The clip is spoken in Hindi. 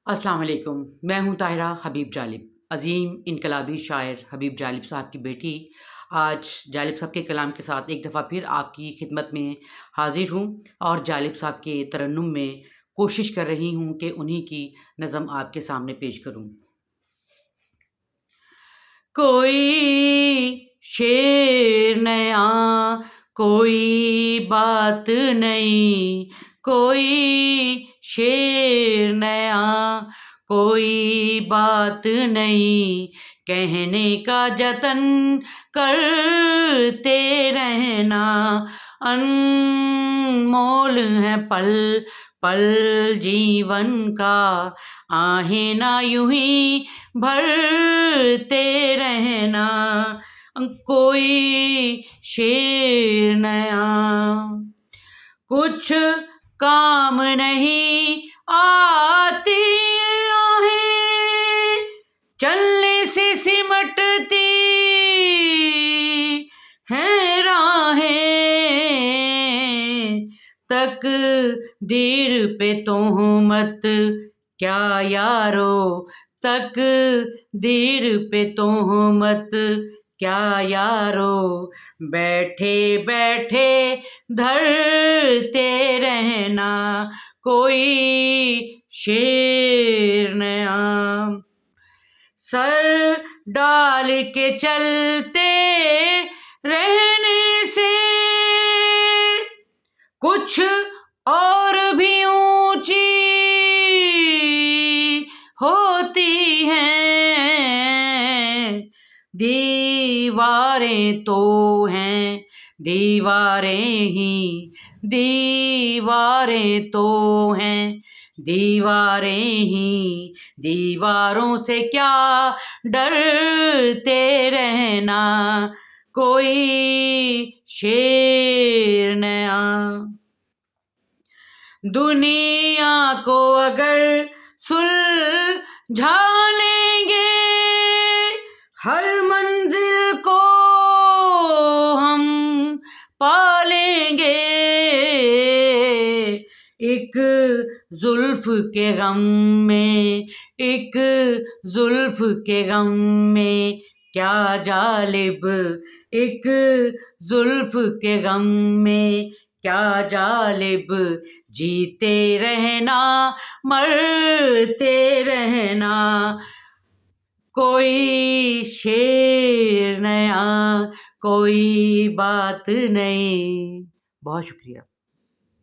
अस्सलाम वालेकुम। मैं हूँ ताहिरा हबीब जालिब। अज़ीम इनकलाबी शायर हबीब जालिब साहब की बेटी आज जालिब साहब के कलाम के साथ एक दफ़ा फिर आपकी खिदमत में हाज़िर हूँ और जालिब साहब के तरन्नुम में कोशिश कर रही हूँ कि उन्हीं की नज़म आपके सामने पेश करूँ। कोई शेर नया, कोई बात नई, कोई शेर नया, कोई बात नई, कहने का जतन करते रहना। अनमोल है पल पल जीवन का, आहें ना यूं ही भरते रहना। कोई शेर नया, कुछ काम नहीं आती आहें, चलने से सिमटती हैं राहें। तकदीर पे तोहमत क्या यारो, तकदीर पे तोहमत क्या यारो, बैठे बैठे धरते रहना। कोई शेर नया, सर डाल के चलते रहने से कुछ और भी ऊंची होती हैं। दीवारें तो हैं दीवारें ही, दीवारें तो हैं दीवारें ही, दीवारों से क्या डरते रहना। कोई शेर नया, दुनिया को अगर सुलझा लेंगे, हर मंजिल को हम पा लेंगे। एक जुल्फ के गम में, एक जुल्फ के गम में क्या जालिब, एक जुल्फ के गम में क्या जालिब, जीते रहना मरते रहना। कोई शेर नया, कोई बात नहीं। बहुत शुक्रिया।